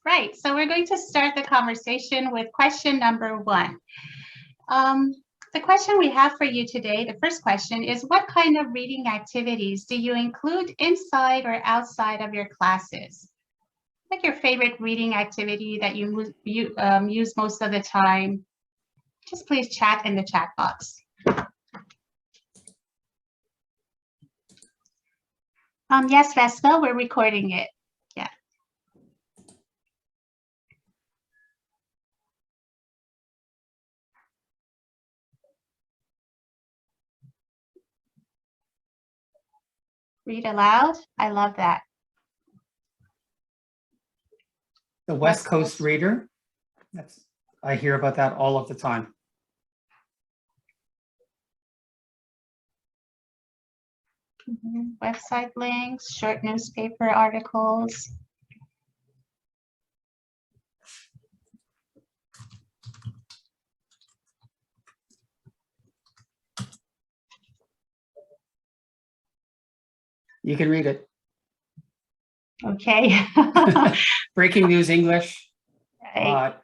Right, so we're going to start the conversation with question number 1. The question we have for you today, the first question is, what kind of reading activities do you include inside or outside of your classes? Like your favorite reading activity that you use most of the time? Just please chat in the chat box. Yes, Vespa, we're recording it. Yeah. Read aloud. I love that. The West Coast reader. I hear about that all of the time. Website links, short newspaper articles. You can read it. Okay. Breaking news English. Right.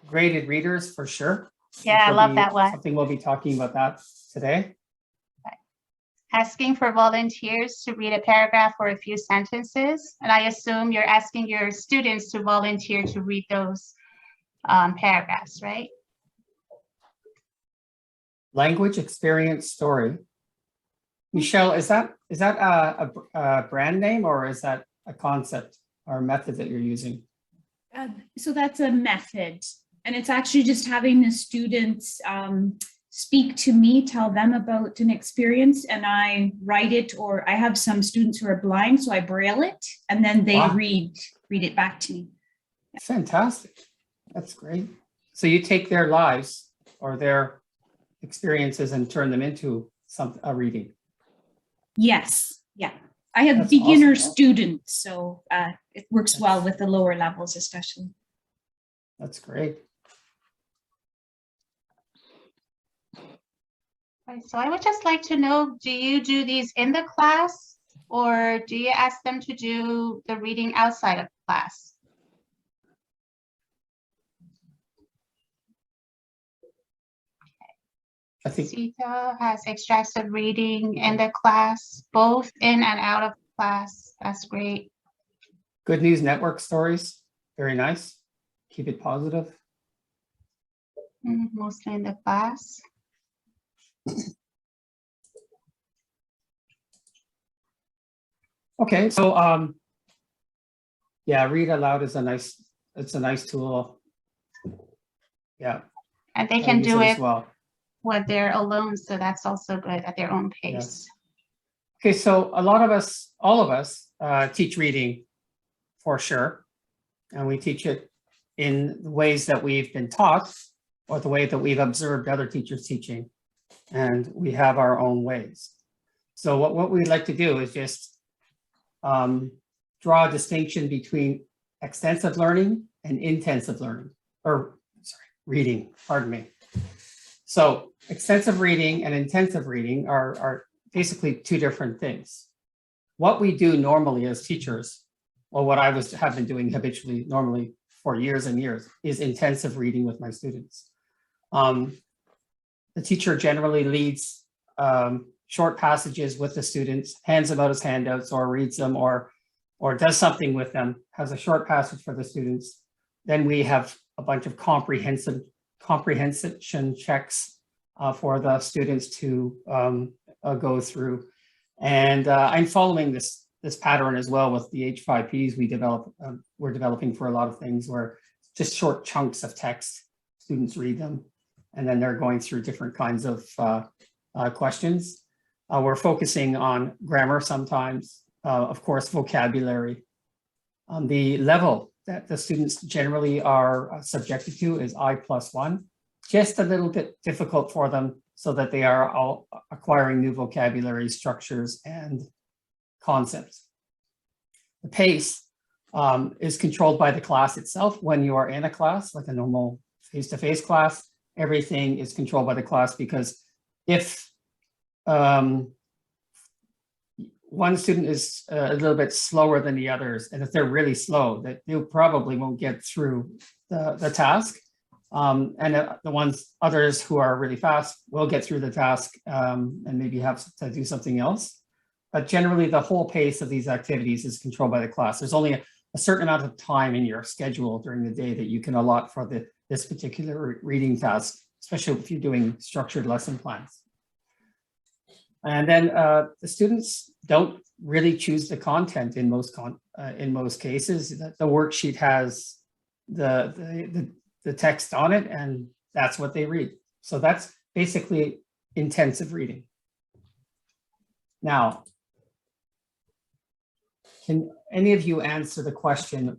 Graded readers for sure. Yeah, I love that one. Something we'll be talking about that today. Asking for volunteers to read a paragraph or a few sentences. And I assume you're asking your students to volunteer to read those paragraphs, right? Language experience story. Michelle, is that a brand name, or is that a concept or a method that you're using? So that's a method, and it's actually just having the students speak to me, tell them about an experience, and I write it, or I have some students who are blind, so I braille it, and then they read it back to me. Yeah. Fantastic. That's great. So you take their lives or their experiences and turn them into a reading. Yes. Yeah. I have That's beginner awesome. students, so it works well with the lower levels, especially. That's great. So I would just like to know, do you do these in the class, or do you ask them to do the reading outside of class? I think Sita has extracts of reading in the class, both in and out of class. That's great. Good News Network stories. Very nice. Keep it positive. Mostly in the class. Okay, so yeah, read aloud is it's a nice tool. Yeah. And they can do it as well when they're alone, so that's also good at their own pace. Yes. Okay, so all of us teach reading for sure, and we teach it in the ways that we've been taught or the way that we've observed other teachers teaching, and we have our own ways. So what we'd like to do is just draw a distinction between extensive learning and intensive learning, reading, pardon me. So extensive reading and intensive reading are basically two different things. What we do normally as teachers, or what I have been doing habitually normally for years and years, is intensive reading with my students. The teacher generally leads short passages with the students, hands them out as handouts, or reads them, or does something with them, has a short passage for the students. Then we have a bunch of comprehension checks for the students to go through. And I'm following this pattern as well with the H5Ps we're developing for a lot of things, where just short chunks of text, students read them, and then they're going through different kinds of questions. We're focusing on grammar sometimes, of course, vocabulary. The level that the students generally are subjected to is I+1, just a little bit difficult for them, so that they are all acquiring new vocabulary, structures, and concepts. The pace is controlled by the class itself. When you are in a class, like a normal face-to-face class, everything is controlled by the class, because if one student is a little bit slower than the others, and if they're really slow, that they probably won't get through the task. And the others who are really fast will get through the task and maybe have to do something else. But generally, the whole pace of these activities is controlled by the class. There's only a certain amount of time in your schedule during the day that you can allot for this particular reading task, especially if you're doing structured lesson plans. And then the students don't really choose the content in most cases. The worksheet has the text on it, and that's what they read. So that's basically intensive reading. Now, can any of you answer the question,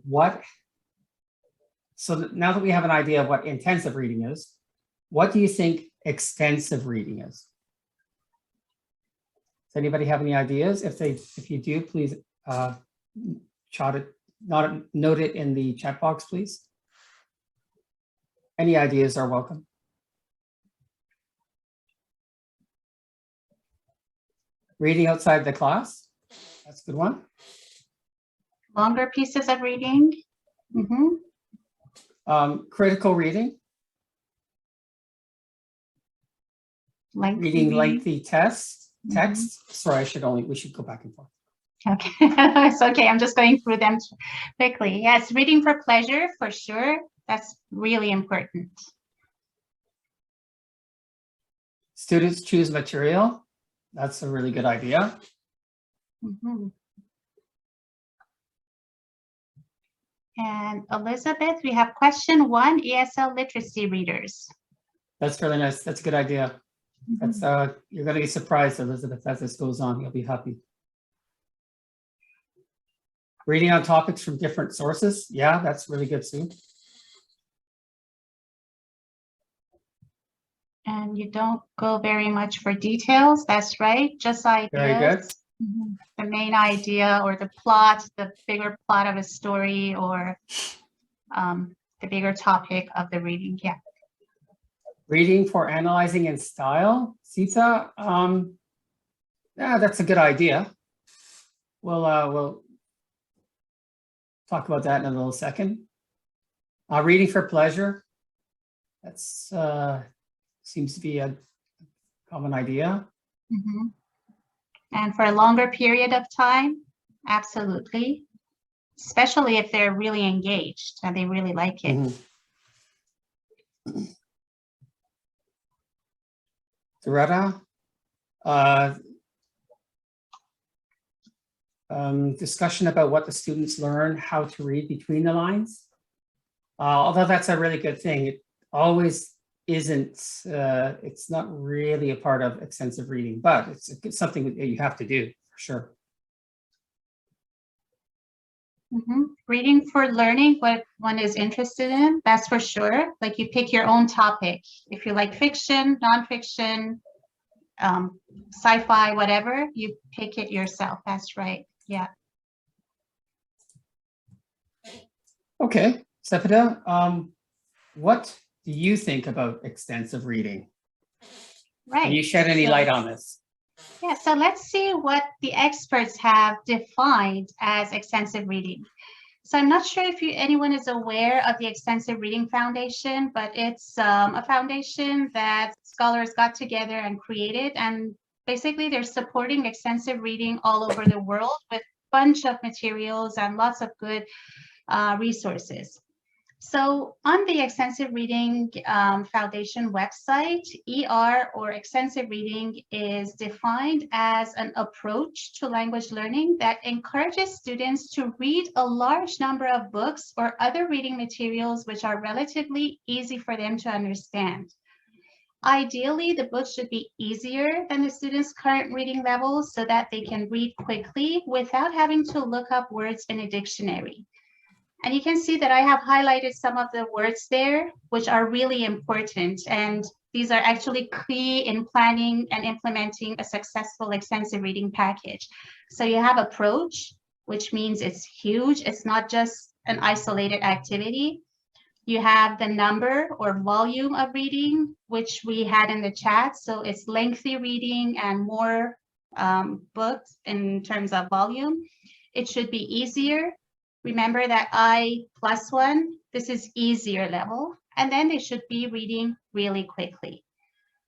so now that we have an idea of what intensive reading is, what do you think extensive reading is? Does anybody have any ideas? If you do, please note it in the chat box, please. Any ideas are welcome. Reading outside the class, that's a good one. Longer pieces of reading. Critical reading. Reading lengthy text. Sorry, we should go back and forth. Okay, it's okay. I'm just going through them quickly. Yes, reading for pleasure, for sure. That's really important. Students choose material. That's a really good idea. And Elizabeth, we have question 1, ESL literacy readers. That's really nice. That's a good idea. That's you're going to be surprised, Elizabeth, as this goes on. You'll be happy. Reading on topics from different sources. Yeah, that's really good, Sue. And you don't go very much for details. That's right. Just ideas. Very good. The main idea or the plot, the bigger plot of a story, or the bigger topic of the reading. Yeah. Reading for analyzing in style, Sita. Yeah, that's a good idea. We'll talk about that in a little second. Reading for pleasure. That's seems to be a common idea. And for a longer period of time, absolutely. Especially if they're really engaged and they really like it. Doretta, discussion about what the students learn, how to read between the lines. Although that's a really good thing, it always isn't, it's not really a part of extensive reading, but it's something that you have to do for sure. Reading for learning what one is interested in, that's for sure. Like you pick your own topic. If you like fiction, nonfiction, sci-fi, whatever, you pick it yourself. That's right. Yeah. Okay, Sepideh, what do you think about extensive reading? Right. Can you shed any light on this? Yeah, so let's see what the experts have defined as extensive reading. So I'm not sure if anyone is aware of the Extensive Reading Foundation, but it's a foundation that scholars got together and created, and basically they're supporting extensive reading all over the world with a bunch of materials and lots of good resources. So on the Extensive Reading Foundation website, ER or extensive reading is defined as an approach to language learning that encourages students to read a large number of books or other reading materials which are relatively easy for them to understand. Ideally, the books should be easier than the students' current reading level so that they can read quickly without having to look up words in a dictionary. And you can see that I have highlighted some of the words there, which are really important. And these are actually key in planning and implementing a successful extensive reading package. So you have approach, which means it's huge. It's not just an isolated activity. You have the number or volume of reading, which we had in the chat. So it's lengthy reading and more books in terms of volume. It should be easier. Remember that I+1, this is easier level, and then they should be reading really quickly.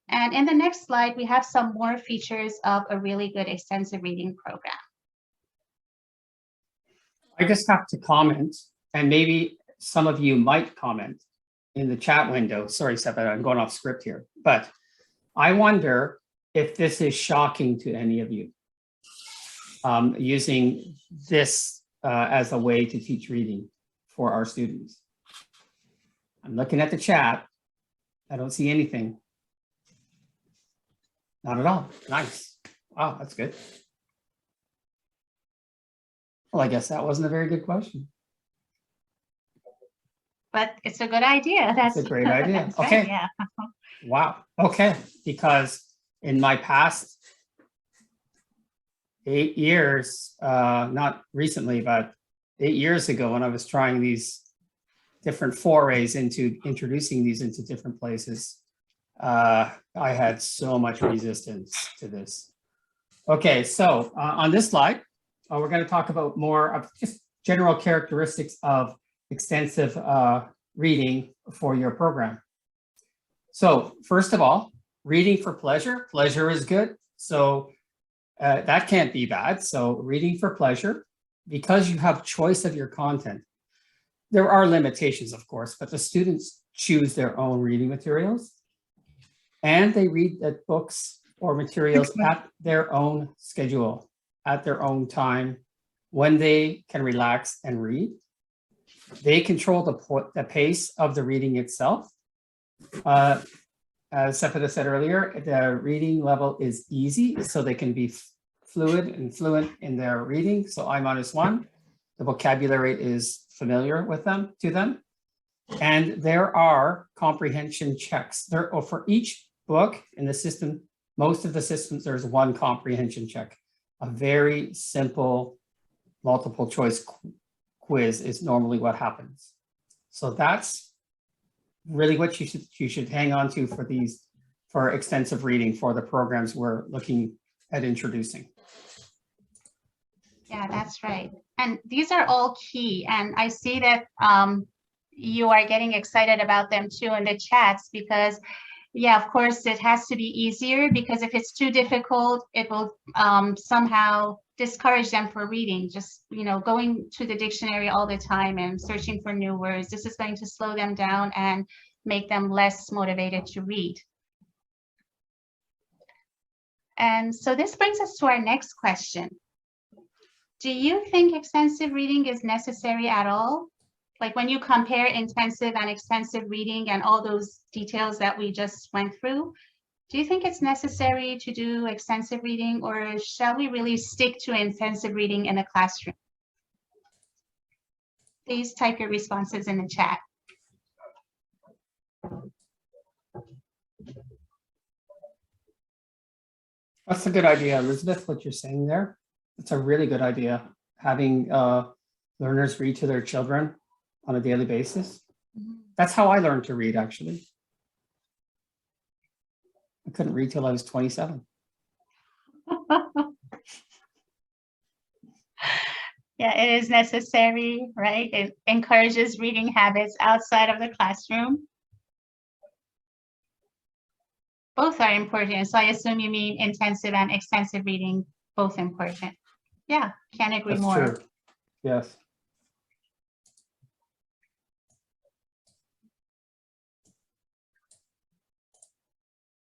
And in the next slide, we have some more features of a really good extensive reading program. I just have to comment, and maybe some of you might comment in the chat window. Sorry, Sepideh, I'm going off script here, but I wonder if this is shocking to any of you, using this as a way to teach reading for our students. I'm looking at the chat. I don't see anything. Not at all. Nice. Wow, that's good. Well, I guess that wasn't a very good question. But it's a good idea. That's a great idea. Okay. Right, yeah. Wow. Okay. Because in my past 8 years, not recently, but 8 years ago, when I was trying these different forays into introducing these into different places, I had so much resistance to this. Okay, so on this slide, we're going to talk about more of just general characteristics of extensive reading for your program. So first of all, reading for pleasure. Pleasure is good. So that can't be bad. So reading for pleasure, because you have choice of your content. There are limitations, of course, but the students choose their own reading materials. And they read the books or materials at their own schedule, at their own time, when they can relax and read. They control the pace of the reading itself. As Sepideh said earlier, the reading level is easy, so they can be fluid and fluent in their reading. So I-1, the vocabulary is familiar with them, to them. And there are comprehension checks. For each book in the system, most of the systems, there's one comprehension check. A very simple multiple choice quiz is normally what happens. So that's really what you should hang on to for extensive reading for the programs we're looking at introducing. Yeah, that's right. And these are all key. And I see that you are getting excited about them too in the chats, because yeah, of course, it has to be easier, because if it's too difficult, it will somehow discourage them for reading. Just, going to the dictionary all the time and searching for new words. This is going to slow them down and make them less motivated to read. And so this brings us to our next question. Do you think extensive reading is necessary at all? Like when you compare intensive and extensive reading and all those details that we just went through, do you think it's necessary to do extensive reading, or shall we really stick to intensive reading in the classroom? Please type your responses in the chat. That's a good idea, Elizabeth, what you're saying there. It's a really good idea, having learners read to their children on a daily basis. That's how I learned to read, actually. I couldn't read till I was 27. Yeah, it is necessary, right? It encourages reading habits outside of the classroom. Both are important. So I assume you mean intensive and extensive reading, both important. Yeah, can't agree more. That's true. Yes.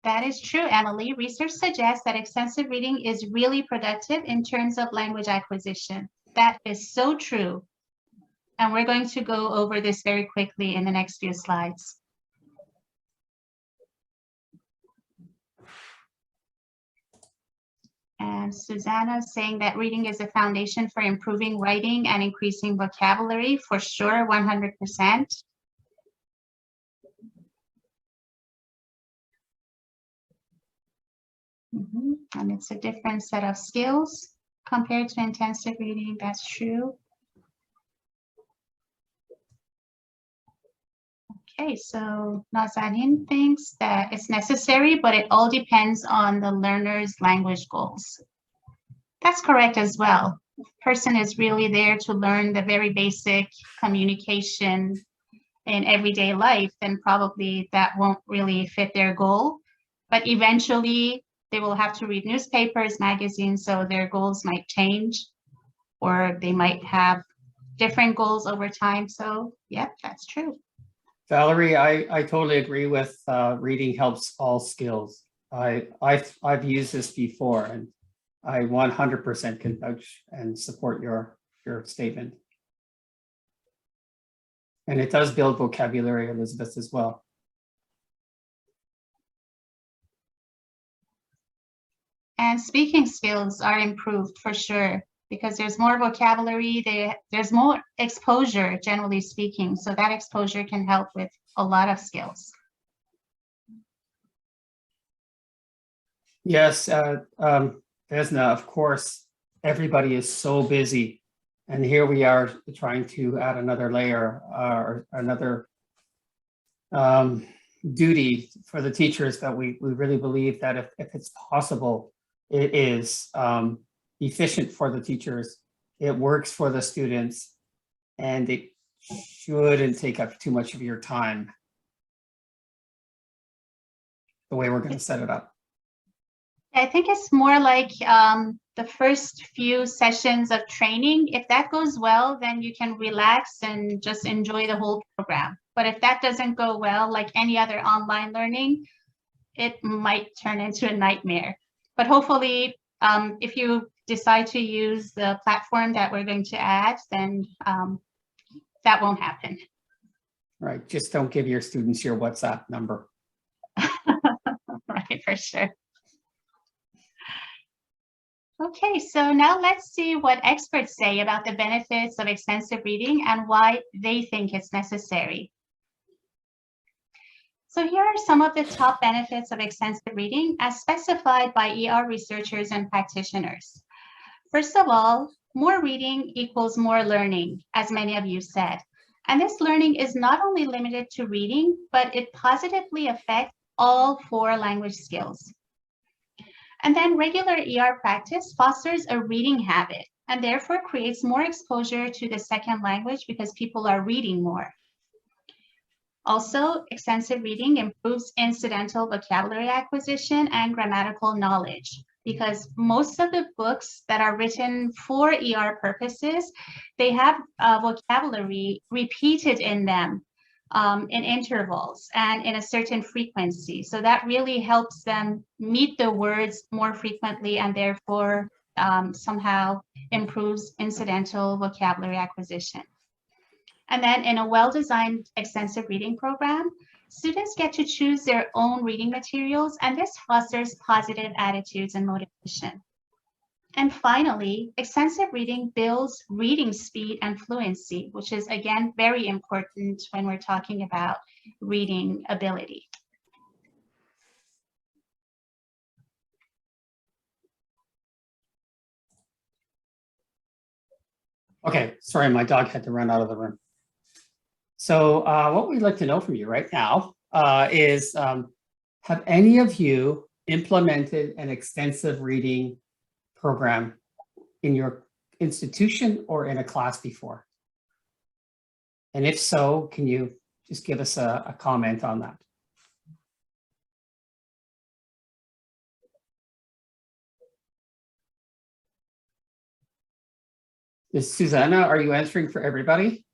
That is true, Emily. Research suggests that extensive reading is really productive in terms of language acquisition. That is so true. And we're going to go over this very quickly in the next few slides. And Susanna is saying that reading is a foundation for improving writing and increasing vocabulary, for sure, 100%. And it's a different set of skills compared to intensive reading. That's true. Okay, so Nazanin thinks that it's necessary, but it all depends on the learner's language goals. That's correct as well. Person is really there to learn the very basic communication in everyday life, then probably that won't really fit their goal. But eventually they will have to read newspapers, magazines, so their goals might change, or they might have different goals over time. So yep, that's true. Valerie, I totally agree with reading helps all skills. I've used this before, and I 100% can vouch and support your statement. And it does build vocabulary, Elizabeth, as well. And speaking skills are improved for sure, because there's more vocabulary, there's more exposure, generally speaking. So that exposure can help with a lot of skills. Yes, Vesna, of course, everybody is so busy. And here we are trying to add another layer or another duty for the teachers, that we really believe that if it's possible, it is efficient for the teachers, it works for the students, and it shouldn't take up too much of your time the way we're going to set it up. I think it's more like the first few sessions of training. If that goes well, then you can relax and just enjoy the whole program. But if that doesn't go well, like any other online learning, it might turn into a nightmare. But hopefully, if you decide to use the platform that we're going to add, then that won't happen. Right, just don't give your students your WhatsApp number. Right, for sure. Okay, so now let's see what experts say about the benefits of extensive reading and why they think it's necessary. So here are some of the top benefits of extensive reading as specified by ER researchers and practitioners. First of all, more reading equals more learning, as many of you said. And this learning is not only limited to reading, but it positively affects all 4 language skills. And then regular ER practice fosters a reading habit and therefore creates more exposure to the second language because people are reading more. Also, extensive reading improves incidental vocabulary acquisition and grammatical knowledge, because most of the books that are written for ER purposes, they have vocabulary repeated in them in intervals and in a certain frequency. So that really helps them meet the words more frequently and therefore somehow improves incidental vocabulary acquisition. And then in a well-designed extensive reading program, students get to choose their own reading materials, and this fosters positive attitudes and motivation. And finally, extensive reading builds reading speed and fluency, which is again very important when we're talking about reading ability. Okay, sorry, my dog had to run out of the room. So what we'd like to know from you right now is, have any of you implemented an extensive reading program in your institution or in a class before? And if so, can you just give us a comment on that? Is Susanna, are you answering for everybody?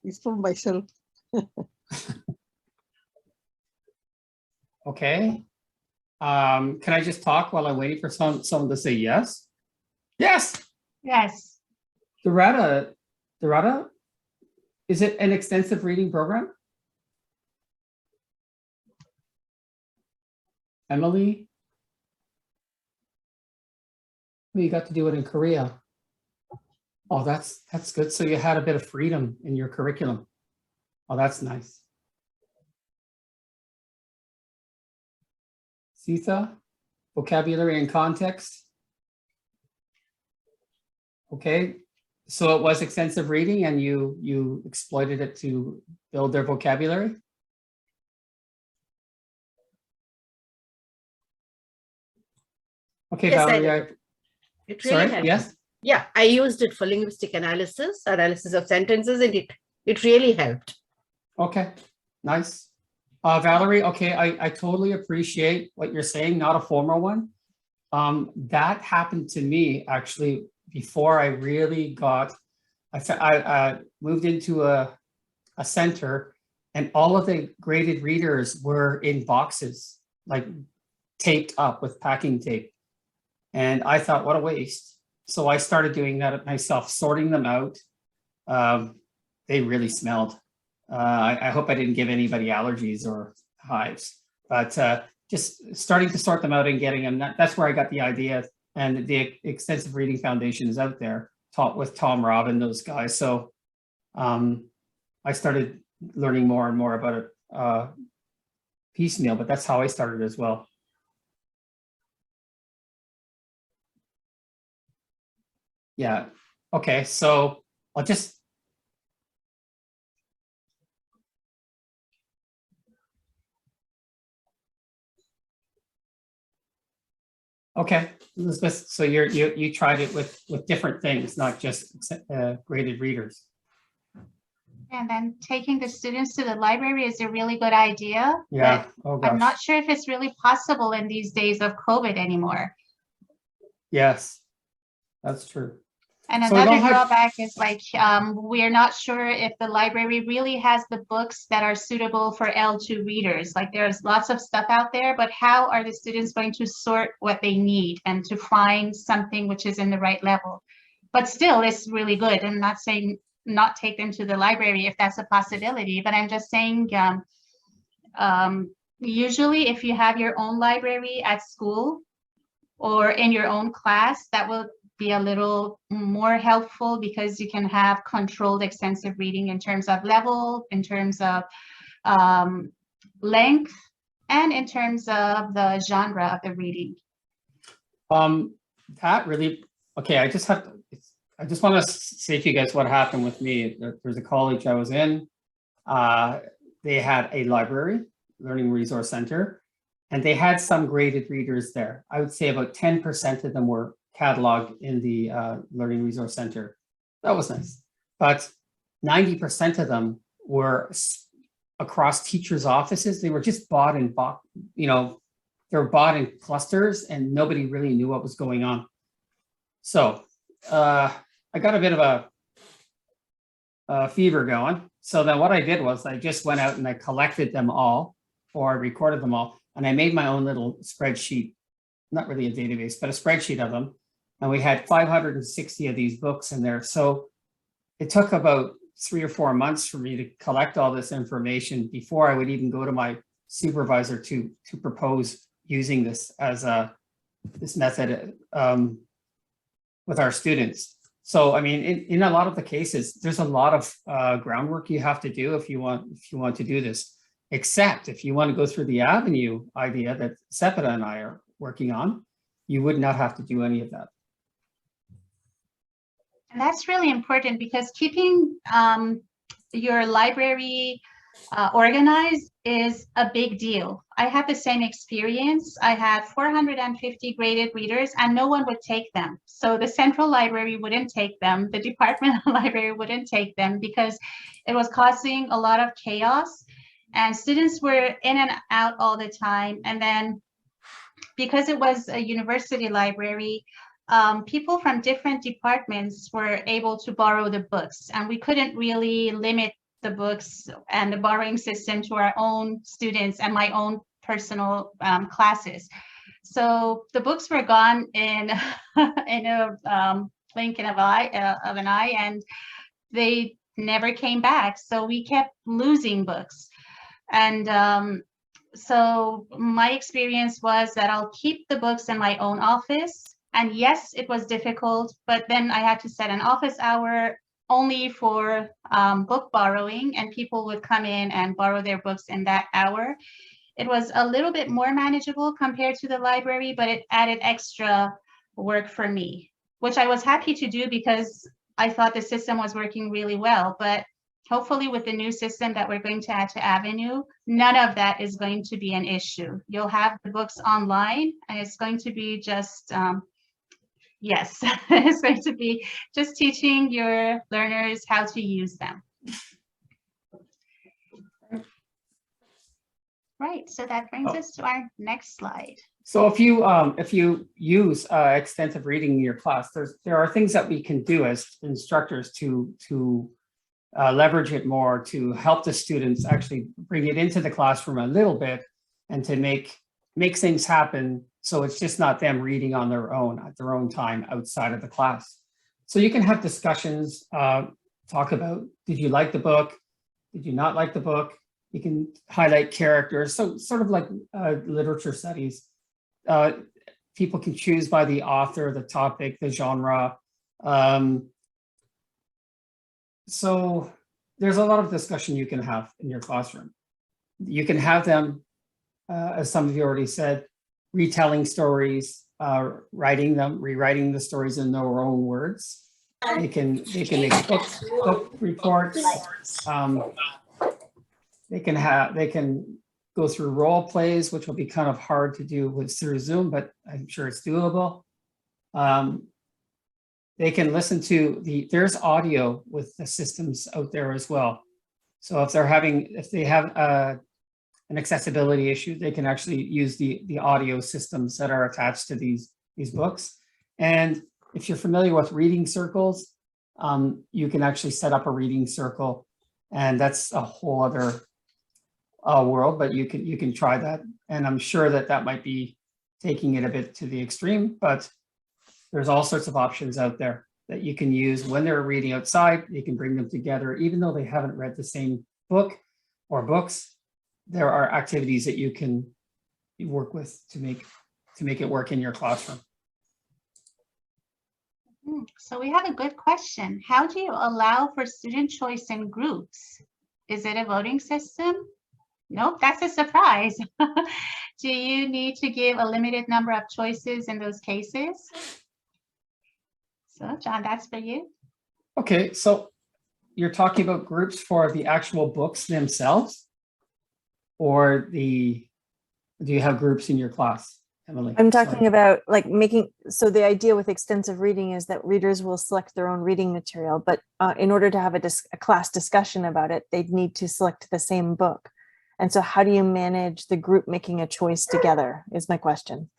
It's for myself. Okay. Can I just talk while I'm waiting for someone to say yes? Yes. Yes. Doretta, is it an extensive reading program? Emily? Well, you got to do it in Korea. Oh, that's good. So you had a bit of freedom in your curriculum. Oh, that's nice. Sita, vocabulary and context. Okay, so it was extensive reading and you exploited it to build their vocabulary? Okay, Yes, I Valerie, did. It really sorry, helped. yes? Yeah, I used it for linguistic analysis of sentences, and it really helped. Okay, nice. Valerie, okay, I totally appreciate what you're saying, not a formal one. That happened to me actually before I really got, I moved into a center, and all of the graded readers were in boxes, like taped up with packing tape. And I thought, what a waste. So I started doing that myself, sorting them out. They really smelled. I hope I didn't give anybody allergies or hives, but just starting to sort them out and getting them, that's where I got the idea. And the Extensive Reading Foundation is out there, taught with Tom Robin, those guys. So I started learning more and more about it piecemeal, but that's how I started as well. Yeah, okay, so I'll just, okay, Elizabeth, so you tried it with different things, not just graded readers. And then taking the students to the library is a really good idea. Yeah, oh But I'm gosh, not sure if it's really possible in these days of COVID anymore. yes, that's true. And So we another don't have- drawback is like, we're not sure if the library really has the books that are suitable for L2 readers. Like there's lots of stuff out there, but how are the students going to sort what they need and to find something which is in the right level? But still, it's really good. I'm not saying not take them to the library if that's a possibility, but I'm just saying, usually if you have your own library at school or in your own class, that will be a little more helpful because you can have controlled extensive reading in terms of level, in terms of length, and in terms of the genre of the reading. That really, okay, I just want to say to you guys what happened with me. There's a college I was in. They had a library, learning resource center, and they had some graded readers there. I would say about 10% of them were cataloged in the learning resource center. That was nice. But 90% of them were across teachers' offices. They were just bought in, they were bought in clusters and nobody really knew what was going on. So I got a bit of a fever going. So then what I did was I just went out and I collected them all, or I recorded them all, and I made my own little spreadsheet, not really a database, but a spreadsheet of them. And we had 560 of these books in there. So it took about 3 or 4 months for me to collect all this information before I would even go to my supervisor to propose using this as this method with our students. So, I mean, in a lot of the cases, there's a lot of groundwork you have to do if you want to do this, except if you want to go through the avenue idea that Sepideh and I are working on, you would not have to do any of that. And that's really important because keeping your library organized is a big deal. I had the same experience. I had 450 graded readers and no one would take them. So the central library wouldn't take them. The departmental library wouldn't take them because it was causing a lot of chaos and students were in and out all the time. And then because it was a university library, people from different departments were able to borrow the books, and we couldn't really limit the books and the borrowing system to our own students and my own personal classes. So the books were gone in in a blink of an eye, and they never came back. So we kept losing books. And so my experience was that I'll keep the books in my own office. And yes, it was difficult, but then I had to set an office hour only for book borrowing, and people would come in and borrow their books in that hour. It was a little bit more manageable compared to the library, but it added extra work for me, which I was happy to do because I thought the system was working really well. But hopefully with the new system that we're going to add to Avenue, none of that is going to be an issue. You'll have the books online, and it's going to be just, yes, it's going to be just teaching your learners how to use them. Right, so that brings us to our next slide. So if you use extensive reading in your class, there are things that we can do as instructors to leverage it more, to help the students actually bring it into the classroom a little bit, and to make things happen so it's just not them reading on their own at their own time outside of the class. So you can have discussions, talk about, did you like the book? Did you not like the book? You can highlight characters, so sort of like literature studies. People can choose by the author, the topic, the genre. So there's a lot of discussion you can have in your classroom. You can have them, as some of you already said, retelling stories, rewriting the stories in their own words. They can make book reports. They can go through role plays, which will be kind of hard to do through Zoom, but I'm sure it's doable. They can listen to there's audio with the systems out there as well. So if they have an accessibility issue, they can actually use the audio systems that are attached to these books. And if you're familiar with reading circles, you can actually set up a reading circle, and that's a whole other world, but you can try that. And I'm sure that might be taking it a bit to the extreme, but there's all sorts of options out there that you can use when they're reading outside. You can bring them together, even though they haven't read the same book or books. There are activities that you can work with to make it work in your classroom. So we have a good question. How do you allow for student choice in groups? Is it a voting system? Nope, that's a surprise. Do you need to give a limited number of choices in those cases? So John, that's for you. Okay, so you're talking about groups for the actual books themselves, or do you have groups in your class, Emily? I'm talking about like so the idea with extensive reading is that readers will select their own reading material, but in order to have a class discussion about it, they'd need to select the same book. And so how do you manage the group making a choice together is my question.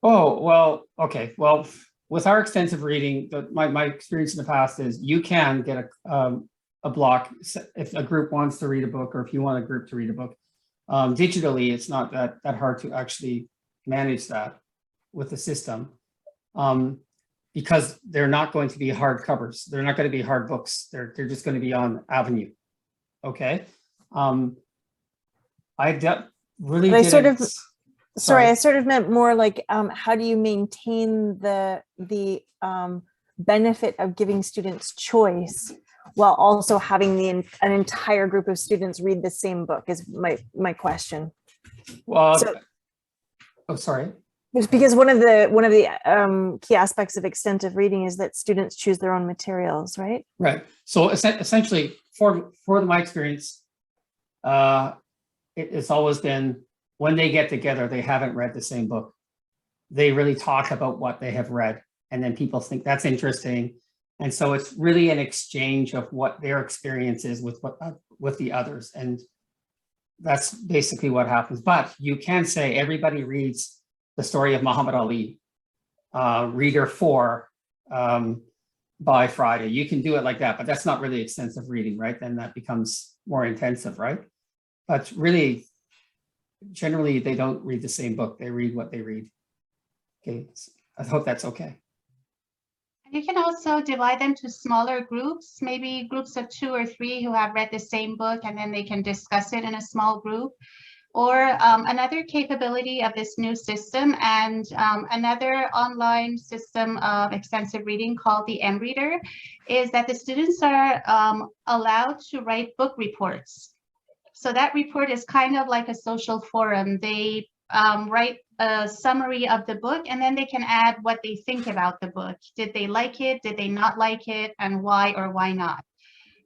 Oh, well, okay. Well, with our extensive reading, my experience in the past is you can get a block if a group wants to read a book, or if you want a group to read a book. Digitally, it's not that hard to actually manage that with the system, because they're not going to be hard covers. They're not going to be hard books. They're just going to be on Avenue. Okay. I sort of meant more like how do you maintain the benefit of giving students choice while also having an entire group of students read the same book is my question. Well, sorry. It's because one of the key aspects of extensive reading is that students choose their own materials, right? Right. So essentially, for my experience, it's always been when they get together, they haven't read the same book. They really talk about what they have read, and then people think that's interesting. And so it's really an exchange of what their experience is with the others. And that's basically what happens. But you can say everybody reads the story of Muhammad Ali, reader 4 by Friday. You can do it like that, but that's not really extensive reading, right? Then that becomes more intensive, right? But really, generally, they don't read the same book. They read what they read. Okay, I hope that's okay. You can also divide them to smaller groups, maybe groups of 2 or 3 who have read the same book, and then they can discuss it in a small group. Or another capability of this new system and another online system of extensive reading called the M-Reader is that the students are allowed to write book reports. So that report is kind of like a social forum. They write a summary of the book, and then they can add what they think about the book. Did they like it? Did they not like it? And why or why not?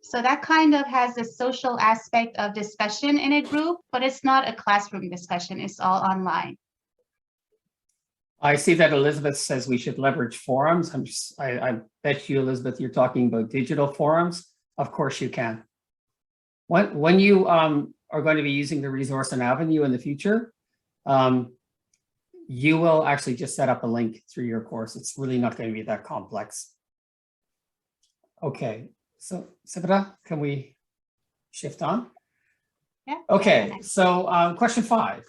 So that kind of has the social aspect of discussion in a group, but it's not a classroom discussion. It's all online. I see that Elizabeth says we should leverage forums. I bet you, Elizabeth, you're talking about digital forums. Of course you can. When you are going to be using the resource on Avenue in the future, you will actually just set up a link through your course. It's really not going to be that complex. Okay, so Sepideh, can we shift on? Yeah. Okay, so question 5.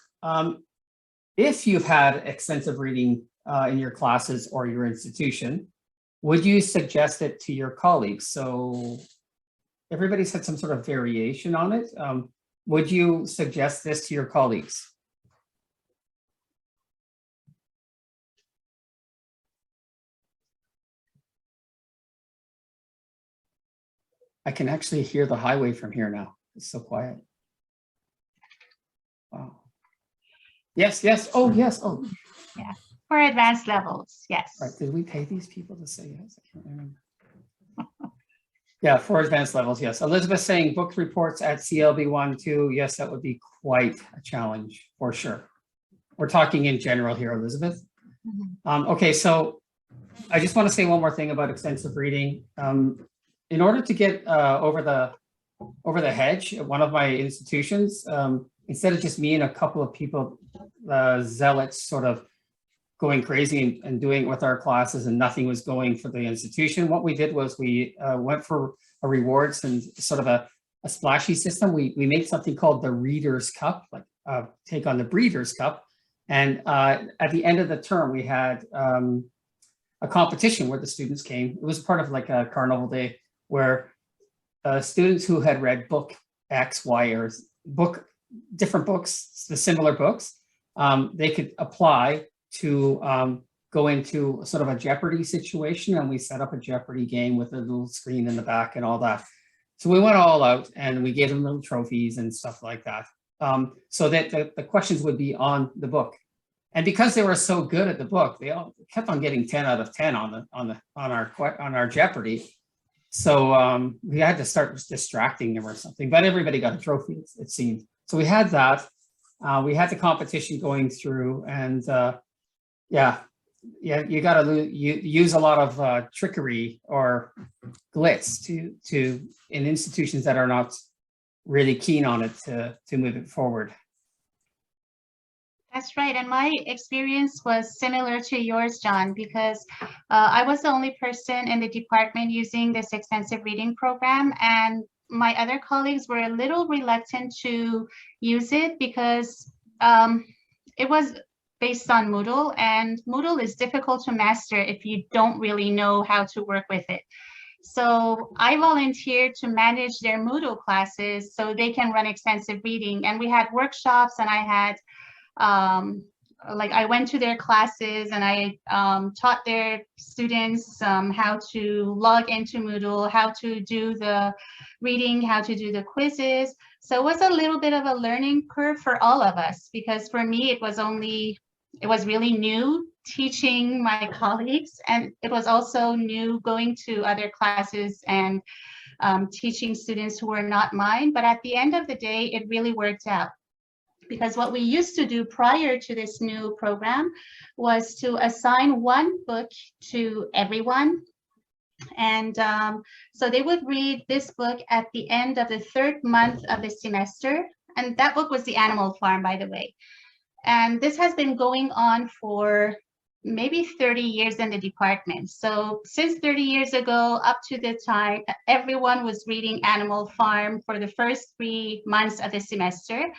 If you've had extensive reading in your classes or your institution, would you suggest it to your colleagues? So everybody's had some sort of variation on it. Would you suggest this to your colleagues? I can actually hear the highway from here now. It's so quiet. Wow. Yes, yes. Oh, yes. Oh, Yeah. For advanced levels, yes. right. Did we pay these people to say yes? I can't remember. Yeah, for advanced levels, yes. Elizabeth saying book reports at CLB 1, 2. Yes, that would be quite a challenge for sure. We're talking in general here, Elizabeth. Okay, so I just want to say one more thing about extensive reading. In order to get over the hedge at one of my institutions, instead of just me and a couple of people, zealots sort of going crazy and doing it with our classes and nothing was going for the institution, what we did was we went for a rewards and sort of a splashy system. We made something called the Reader's Cup, like take on the Breeder's Cup. And at the end of the term, we had a competition where the students came. It was part of like a carnival day where students who had read book X, Y, or different books, the similar books, they could apply to go into sort of a Jeopardy situation, and we set up a Jeopardy game with a little screen in the back and all that. So we went all out and we gave them little trophies and stuff like that, so that the questions would be on the book. And because they were so good at the book, they all kept on getting 10 out of 10 on our Jeopardy. So we had to start distracting them or something, but everybody got a trophy, it seemed. So we had that. We had the competition going through, and yeah, you got to use a lot of trickery or glitz to in institutions that are not really keen on it to move it forward. That's right. And my experience was similar to yours, John, because I was the only person in the department using this extensive reading program, and my other colleagues were a little reluctant to use it because it was based on Moodle, and Moodle is difficult to master if you don't really know how to work with it. So I volunteered to manage their Moodle classes so they can run extensive reading. And we had workshops, and I had I went to their classes and I taught their students how to log into Moodle, how to do the reading, how to do the quizzes. So it was a little bit of a learning curve for all of us, because for me, it was really new teaching my colleagues, and it was also new going to other classes and teaching students who were not mine. But at the end of the day, it really worked out. Because what we used to do prior to this new program was to assign one book to everyone. And so they would read this book at the end of the 3rd month of the semester. And that book was The Animal Farm, by the way. And this has been going on for maybe 30 years in the department. So since 30 years ago, up to the time, everyone was reading Animal Farm for the first 3 months of the semester.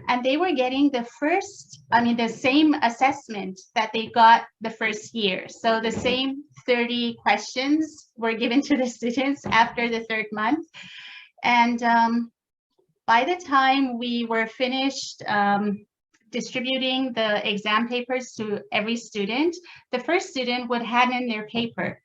And they were getting the same assessment that they got the first year. So the same 30 questions were given to the students after the 3rd month. And by the time we were finished distributing the exam papers to every student, the first student would hand in their paper,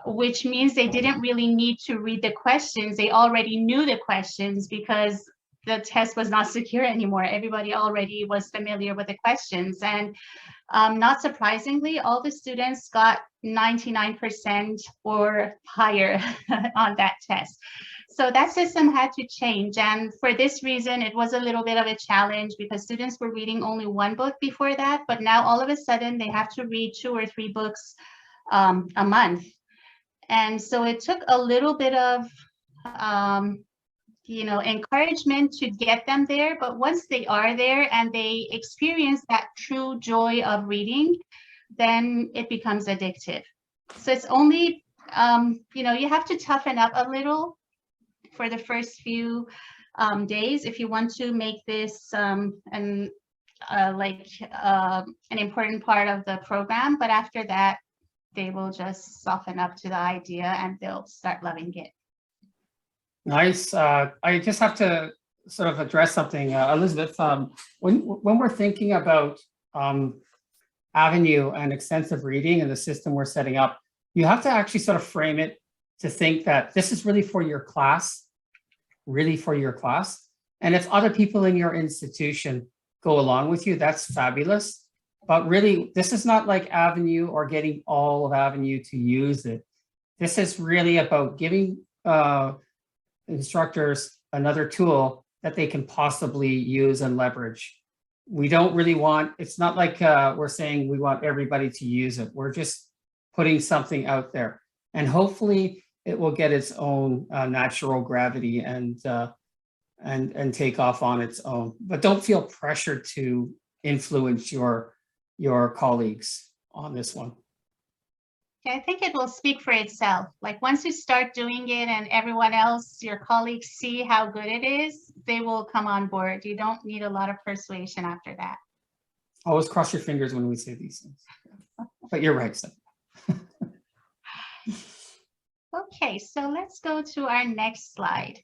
which means they didn't really need to read the questions. They already knew the questions because the test was not secure anymore. Everybody already was familiar with the questions. And not surprisingly, all the students got 99% or higher on that test. So that system had to change. And for this reason, it was a little bit of a challenge because students were reading only one book before that, but now all of a sudden they have to read 2 or 3 books a month. And so it took a little bit of encouragement to get them there. But once they are there and they experience that true joy of reading, then it becomes addictive. So it's only, you have to toughen up a little for the first few days if you want to make this an important part of the program. But after that, they will just soften up to the idea and they'll start loving it. Nice. I just have to sort of address something, Elizabeth. When we're thinking about Avenue and extensive reading and the system we're setting up, you have to actually sort of frame it to think that this is really for your class, And if other people in your institution go along with you, that's fabulous. But really, this is not like Avenue or getting all of Avenue to use it. This is really about giving instructors another tool that they can possibly use and leverage. We don't really want, it's not like we're saying we want everybody to use it. We're just putting something out there. And hopefully it will get its own natural gravity and take off on its own. But don't feel pressured to influence your colleagues on this one. I think it will speak for itself. Like once you start doing it and everyone else, your colleagues see how good it is, they will come on board. You don't need a lot of persuasion after that. Always cross your fingers when we say these things. But you're right, Seth. Okay, so let's go to our next slide.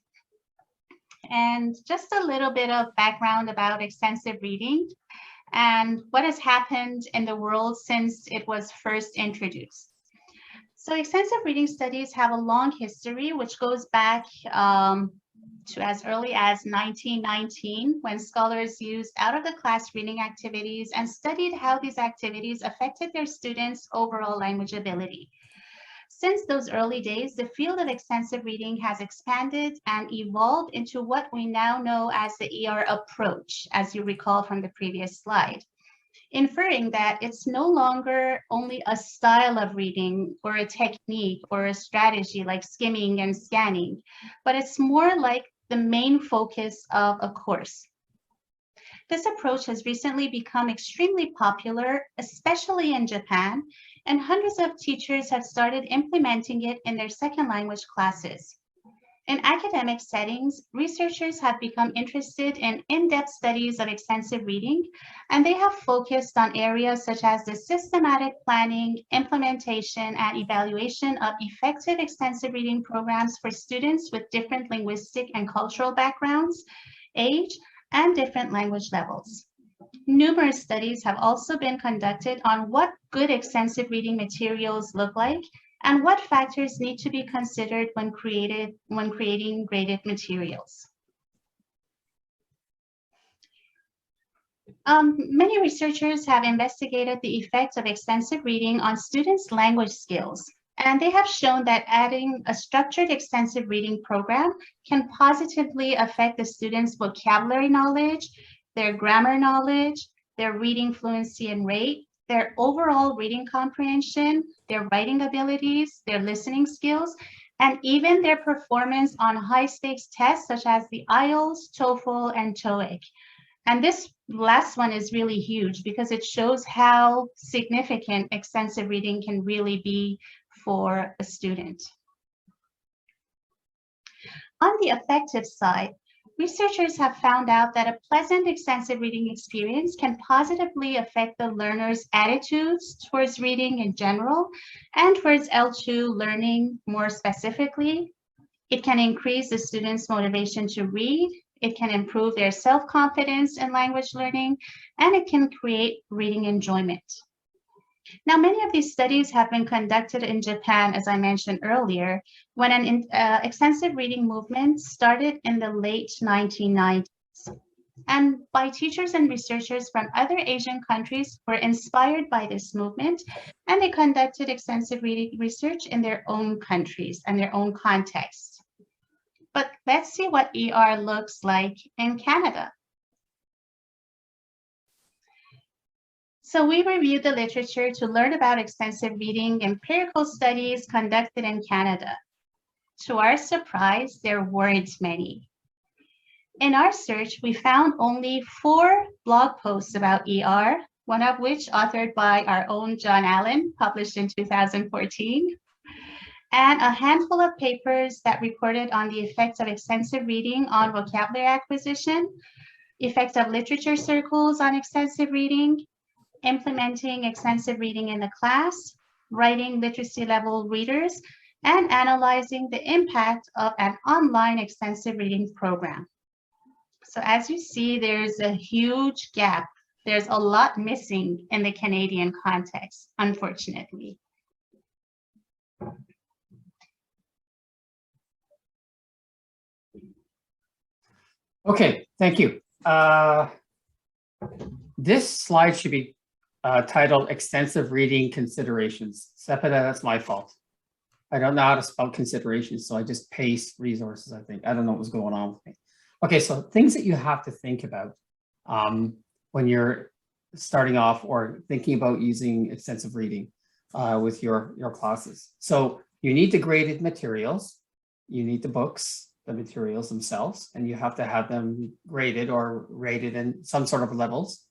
And just a little bit of background about extensive reading and what has happened in the world since it was first introduced. So extensive reading studies have a long history, which goes back to as early as 1919, when scholars used out-of-the-class reading activities and studied how these activities affected their students' overall language ability. Since those early days, the field of extensive reading has expanded and evolved into what we now know as the ER approach, as you recall from the previous slide, inferring that it's no longer only a style of reading or a technique or a strategy like skimming and scanning, but it's more like the main focus of a course. This approach has recently become extremely popular, especially in Japan, and hundreds of teachers have started implementing it in their second language classes. In academic settings, researchers have become interested in in-depth studies of extensive reading, and they have focused on areas such as the systematic planning, implementation, and evaluation of effective extensive reading programs for students with different linguistic and cultural backgrounds, age, and different language levels. Numerous studies have also been conducted on what good extensive reading materials look like and what factors need to be considered when creating graded materials. Many researchers have investigated the effect of extensive reading on students' language skills, and they have shown that adding a structured extensive reading program can positively affect the students' vocabulary knowledge, their grammar knowledge, their reading fluency and rate, their overall reading comprehension, their writing abilities, their listening skills, and even their performance on high-stakes tests such as the IELTS, TOEFL, and TOEIC. And this last one is really huge because it shows how significant extensive reading can really be for a student. On the affective side, researchers have found out that a pleasant extensive reading experience can positively affect the learner's attitudes towards reading in general and towards L2 learning more specifically. It can increase the student's motivation to read, it can improve their self-confidence in language learning, and it can create reading enjoyment. Now, many of these studies have been conducted in Japan, as I mentioned earlier, when an extensive reading movement started in the late 1990s, and by teachers and researchers from other Asian countries who were inspired by this movement, and they conducted extensive reading research in their own countries and their own contexts. But let's see what ER looks like in Canada. So we reviewed the literature to learn about extensive reading empirical studies conducted in Canada. To our surprise, there weren't many. In our search, we found only 4 blog posts about ER, one of which authored by our own John Allan, published in 2014, and a handful of papers that reported on the effects of extensive reading on vocabulary acquisition, effects of literature circles on extensive reading, implementing extensive reading in the class, writing literacy level readers, and analyzing the impact of an online extensive reading program. So as you see, there's a huge gap. There's a lot missing in the Canadian context, unfortunately. Okay, thank you. This slide should be titled Extensive Reading Considerations. Sepideh, that's my fault. I don't know how to spell considerations, so I just paste resources, I think. I don't know what was going on with me. Okay, so things that you have to think about when you're starting off or thinking about using extensive reading with your classes. So you need the graded materials, you need the books, the materials themselves, and you have to have them graded or rated in some sort of levels.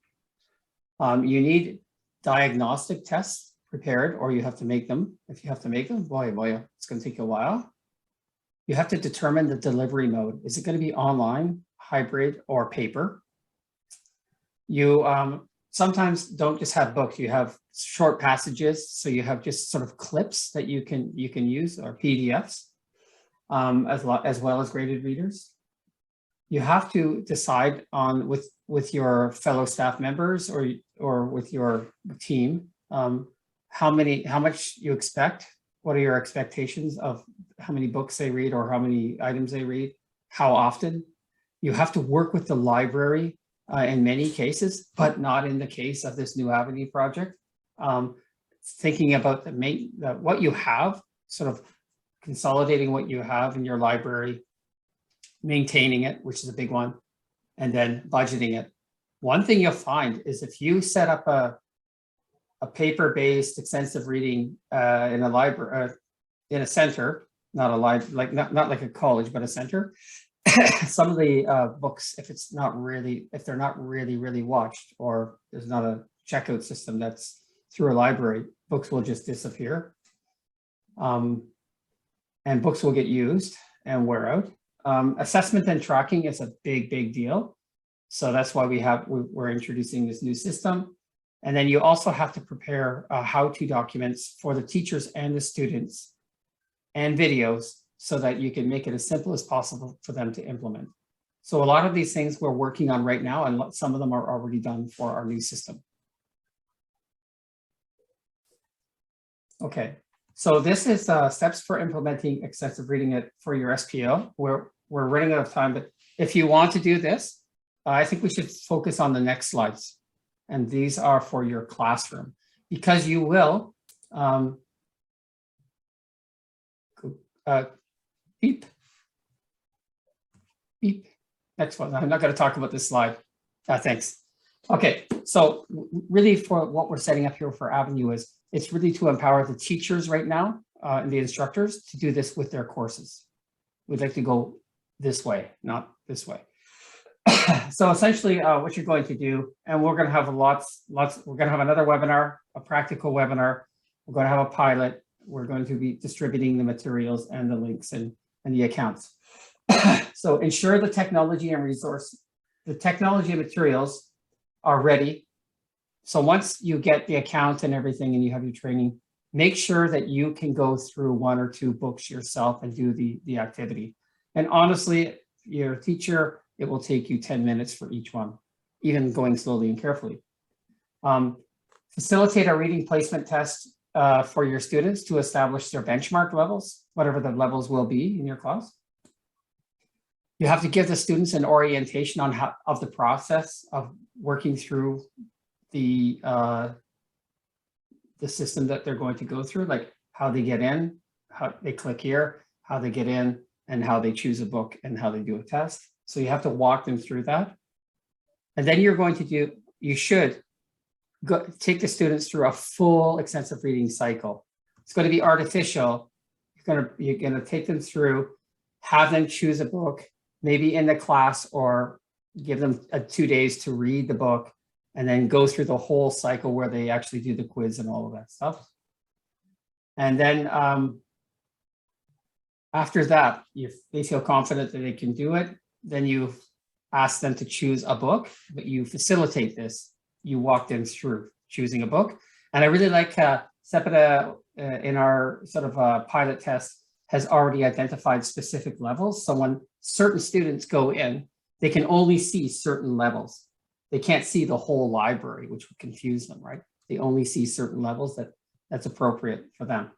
You need diagnostic tests prepared, or you have to make them. If you have to make them, boy, it's going to take a while. You have to determine the delivery mode. Is it going to be online, hybrid, or paper? You sometimes don't just have books. You have short passages, so you have just sort of clips that you can use, or PDFs, as well as graded readers. You have to decide on with your fellow staff members or with your team how much you expect. What are your expectations of how many books they read or how many items they read? How often? You have to work with the library in many cases, but not in the case of this New Avenue project. Thinking about what you have, sort of consolidating what you have in your library, maintaining it, which is a big one, and then budgeting it. One thing you'll find is if you set up a paper-based extensive reading in a library, in a center, not a library, not like a college, but a center. Some of the books, if they're not really watched, or there's not a checkout system that's through a library, books will just disappear, and books will get used and wear out. Assessment and tracking is a big deal, so that's why we're introducing this new system. And then you also have to prepare how-to documents for the teachers and the students and videos so that you can make it as simple as possible for them to implement. So a lot of these things we're working on right now, and some of them are already done for our new system. Okay, so this is steps for implementing extensive reading for your SPO. We're running out of time, but if you want to do this, I think we should focus on the next slides. And these are for your classroom, because you will, beep. Next one, I'm not going to talk about this slide. Thanks. Okay, so really for what we're setting up here for Avenue is, it's really to empower the teachers right now and the instructors to do this with their courses. We'd like to go this way, not this way. So essentially what you're going to do, and we're going to have we're going to have another webinar, a practical webinar. We're going to have a pilot. We're going to be distributing the materials and the links and the accounts. So ensure the technology and materials are ready. So once you get the account and everything and you have your training, make sure that you can go through 1 or 2 books yourself and do the activity. And honestly, your teacher, it will take you 10 minutes for each one, even going slowly and carefully. Facilitate a reading placement test for your students to establish their benchmark levels, whatever the levels will be in your class. You have to give the students an orientation on of the process of working through the system that they're going to go through, like how they get in, how they click here, how they get in, and how they choose a book and how they do a test. So you have to walk them through that. And then you should take the students through a full extensive reading cycle. It's going to be artificial. You're going to take them through, have them choose a book, maybe in the class, or give them 2 days to read the book, and then go through the whole cycle where they actually do the quiz and all of that stuff. And then after that, if they feel confident that they can do it, then you ask them to choose a book, but you facilitate this. You walk them through choosing a book. And I really like Sepideh in our sort of pilot test has already identified specific levels. So when certain students go in, they can only see certain levels. They can't see the whole library, which would confuse them, right? They only see certain levels that's appropriate for them.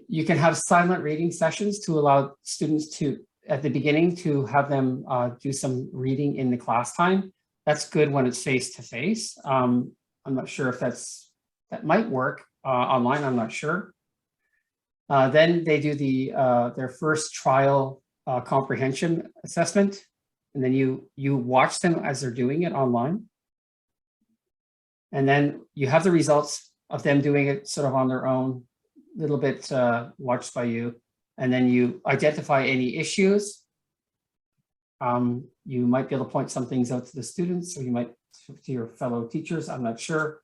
You can have silent reading sessions to allow students to, at the beginning, to have them do some reading in the class time. That's good when it's face-to-face. I'm not sure if that might work online, I'm not sure. Then they do their first trial comprehension assessment, and then you watch them as they're doing it online. And then you have the results of them doing it sort of on their own, a little bit watched by you. And then you identify any issues. You might be able to point some things out to the students, or you might to your fellow teachers, I'm not sure.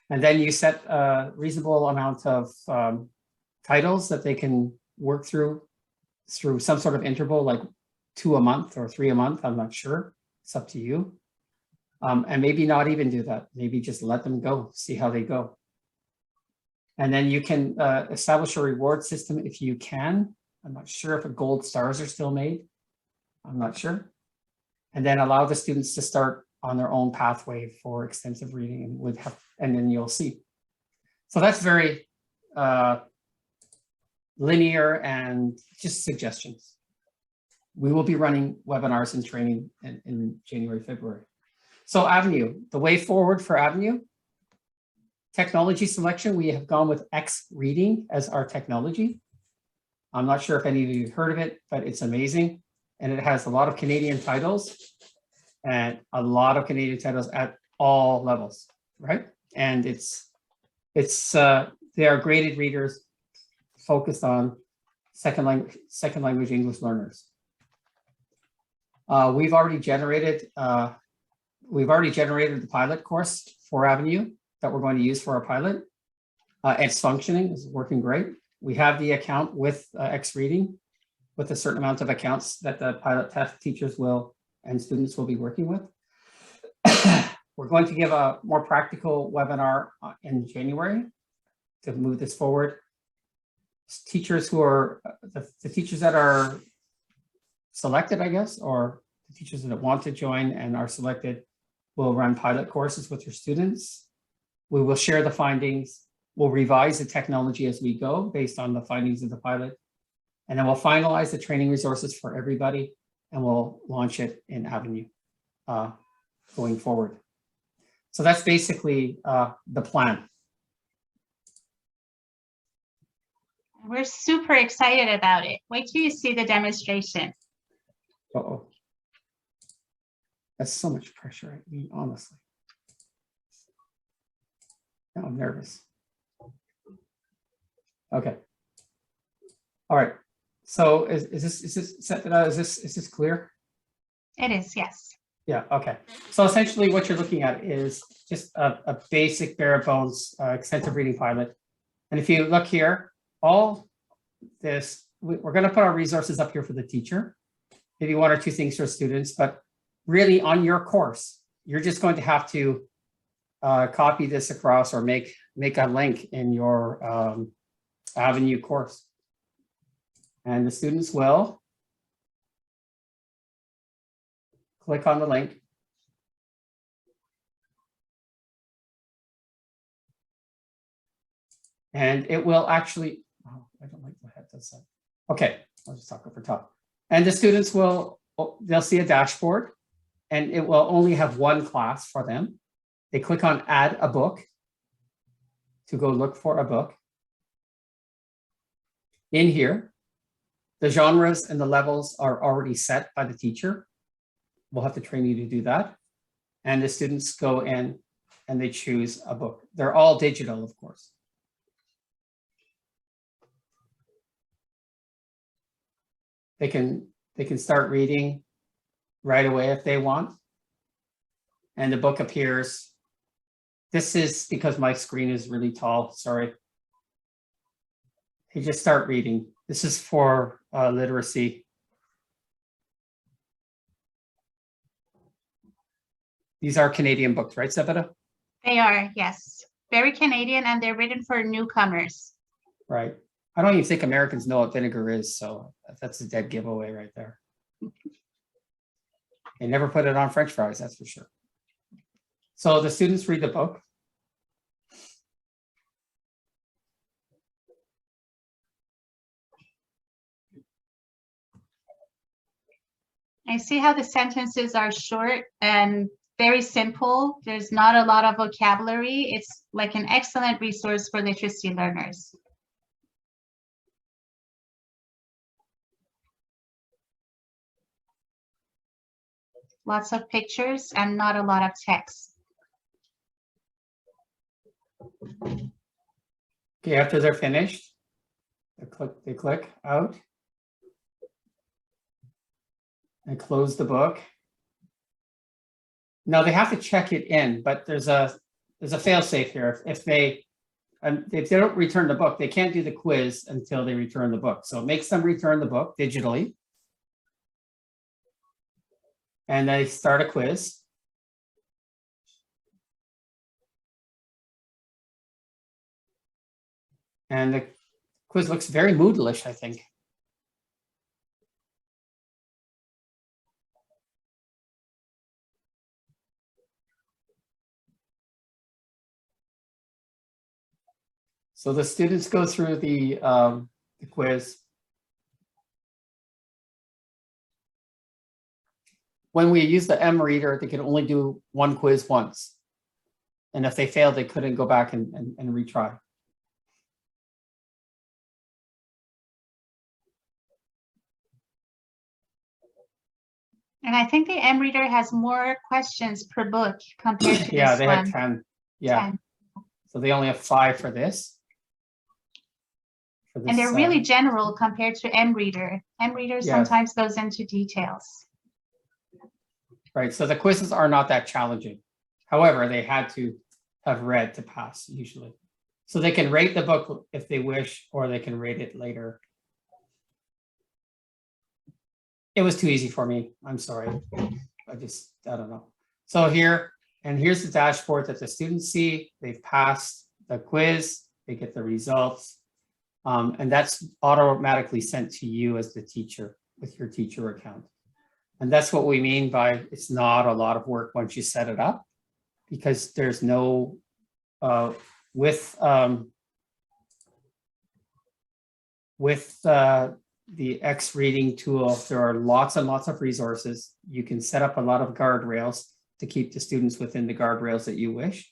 And then you set a reasonable amount of titles that they can work through some sort of interval, like 2 a month or 3 a month, I'm not sure. It's up to you. And maybe not even do that. Maybe just let them go, see how they go. And then you can establish a reward system if you can. I'm not sure if gold stars are still made. I'm not sure. And then allow the students to start on their own pathway for extensive reading, and then you'll see. So that's very linear and just suggestions. We will be running webinars and training in January, February. So Avenue, the way forward for Avenue, technology selection, we have gone with X Reading as our technology. I'm not sure if any of you have heard of it, but it's amazing. And it has a lot of Canadian titles and a lot of Canadian titles at all levels, right? And they are graded readers focused on second language English learners. We've already generated the pilot course for Avenue that we're going to use for our pilot. It's functioning, it's working great. We have the account with X Reading, with a certain amount of accounts that the pilot test teachers and students will be working with. We're going to give a more practical webinar in January to move this forward. Teachers who are, the teachers that are selected, I guess, or the teachers that want to join and are selected will run pilot courses with your students. We will share the findings. We'll revise the technology as we go based on the findings of the pilot. And then we'll finalize the training resources for everybody, and we'll launch it in Avenue going forward. So that's basically the plan. We're super excited about it. Wait till you see the demonstration. Uh-oh. That's so much pressure, I mean, honestly. Now I'm nervous. Okay. All right. So is this clear? It is, yes. Yeah, okay. So essentially what you're looking at is just a basic bare bones extensive reading pilot. And if you look here, all this, we're going to put our resources up here for the teacher, maybe 1 or 2 things for students, but really on your course, you're just going to have to copy this across or make a link in your Avenue course. And the students will click on the link. And it will actually, oh, I don't like the head does that. Okay, I'll just talk over top. And the students they'll see a dashboard, and it will only have one class for them. They click on add a book to go look for a book. In here, The genres and the levels are already set by the teacher. We'll have to train you to do that. And the students go in and they choose a book. They're all digital, of course. They can start reading right away if they want. And the book appears. This is because my screen is really tall, sorry. They just start reading. This is for literacy. These are Canadian books, right, Sepideh? They are, yes. Very Canadian, and they're written for newcomers. Right. I don't even think Americans know what vinegar is, so that's a dead giveaway right there. They never put it on French fries, that's for sure. So the students read the book. I see how the sentences are short and very simple. There's not a lot of vocabulary. It's like an excellent resource for literacy learners. Lots of pictures and not a lot of text. Okay, after they're finished, they click out and close the book. Now they have to check it in, but there's a fail-safe here. If they don't return the book, they can't do the quiz until they return the book. So it makes them return the book digitally. And they start a quiz. And the quiz looks very Moodle-ish, I think. So the students go through the quiz. When we use the M reader, they can only do one quiz once. And if they failed, they couldn't go back and retry. And I think the M Reader has more questions per book compared to Yeah, this they one. had 10. Yeah. 10. So they only have 5 for this. And they're really general compared to M Reader. M Reader Yes. sometimes goes into details. Right, so the quizzes are not that challenging. However, they had to have read to pass usually. So they can rate the book if they wish, or they can rate it later. It was too easy for me, I'm sorry. I don't know. So here's the dashboard that the students see. They've passed the quiz, they get the results. And that's automatically sent to you as the teacher with your teacher account. And that's what we mean by it's not a lot of work once you set it up, because there's no, with the X reading tool, there are lots and lots of resources. You can set up a lot of guardrails to keep the students within the guardrails that you wish.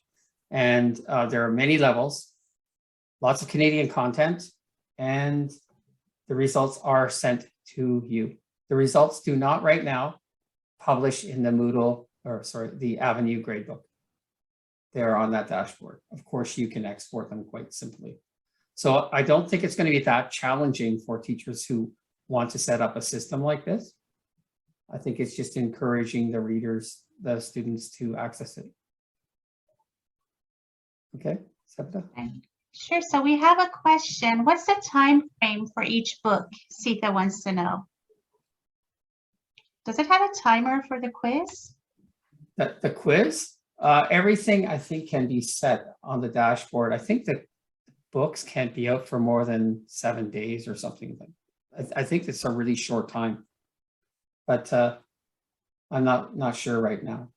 And there are many levels, lots of Canadian content, and the results are sent to you. The results do not right now publish in the Moodle, or sorry, the Avenue gradebook. They're on that dashboard. Of course, you can export them quite simply. So I don't think it's going to be that challenging for teachers who want to set up a system like this. I think it's just encouraging the readers, the students to access it. Okay, Sepideh? Sure, so we have a question. What's the time frame for each book? Sita wants to know. Does it have a timer for the quiz? The quiz? Everything I think can be set on the dashboard. I think the books can't be out for more than 7 days or something. I think it's a really short time, but I'm not sure right now.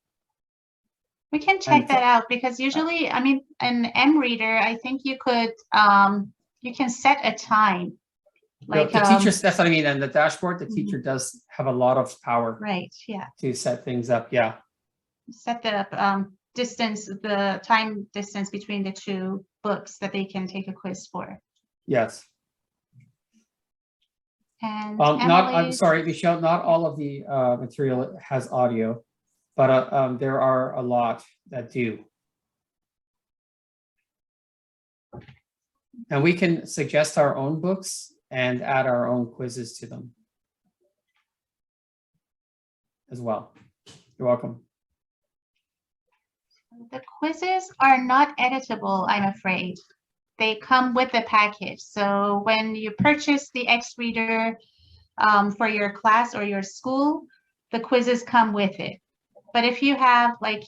We can check that out, because usually, I mean, an M Reader, I think you could, you can set a time. Like the teachers, that's what I mean. And the dashboard, the teacher does have a lot of power, right? Yeah. to set things up. Yeah. Set the distance, the time distance between the two books that they can take a quiz for. Yes. And I'm Emily's- sorry, Michelle, not all of the material has audio, but there are a lot that do. And we can suggest our own books and add our own quizzes to them as well. You're welcome. The quizzes are not editable, I'm afraid. They come with the package. So when you purchase the X-Reader for your class or your school, the quizzes come with it. But if you have like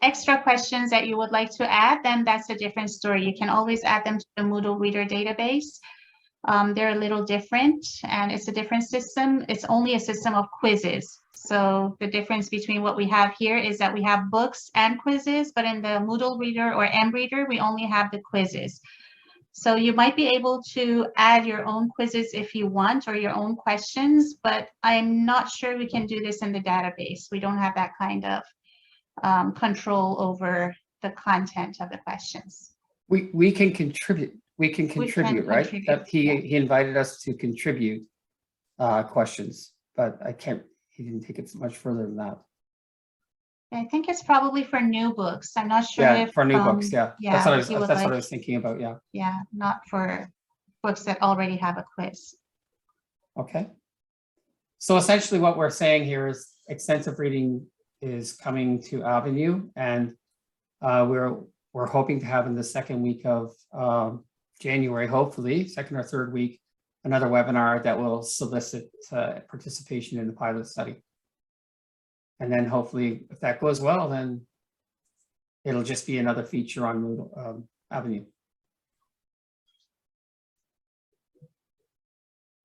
extra questions that you would like to add, then that's a different story. You can always add them to the Moodle Reader database. They're a little different and it's a different system. It's only a system of quizzes. So the difference between what we have here is that we have books and quizzes, but in the Moodle Reader or M-Reader, we only have the quizzes. So you might be able to add your own quizzes if you want, or your own questions, but I'm not sure we can do this in the database. We don't have that kind of control over the content of the questions. We can contribute. We can contribute, right? contribute, That yeah. he invited us to contribute questions, but he didn't take it much further than that. I think it's probably for new books. I'm not sure Yeah, if for new books, yeah. That's what I was, he would that's what I like- was thinking about, yeah. Yeah, not for books that already have a quiz. Okay. So essentially what we're saying here is extensive reading is coming to Avenue, and we're hoping to have in the second week of January, hopefully, second or third week, another webinar that will solicit participation in the pilot study. And then hopefully, if that goes well, then it'll just be another feature on Moodle Avenue.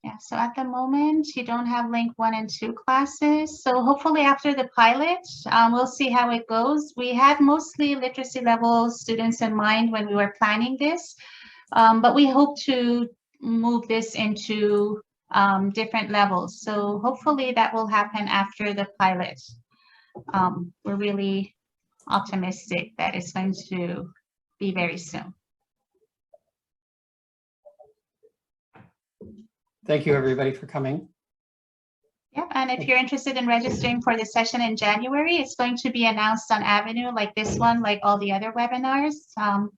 Yeah, so at the moment, you don't have LINC 1 and 2 classes. So hopefully after the pilot, we'll see how it goes. We had mostly literacy level students in mind when we were planning this, but we hope to move this into different levels. So hopefully that will happen after the pilot. We're really optimistic that it's going to be very soon. Thank you, everybody, for coming. Yeah, and if you're interested in registering for the session in January, it's going to be announced on Avenue like this one, like all the other webinars.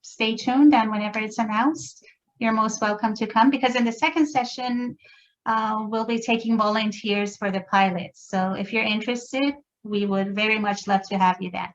Stay tuned, and whenever it's announced, you're most welcome to come, because in the second session, we'll be taking volunteers for the pilot. So if you're interested, we would very much love to have you then.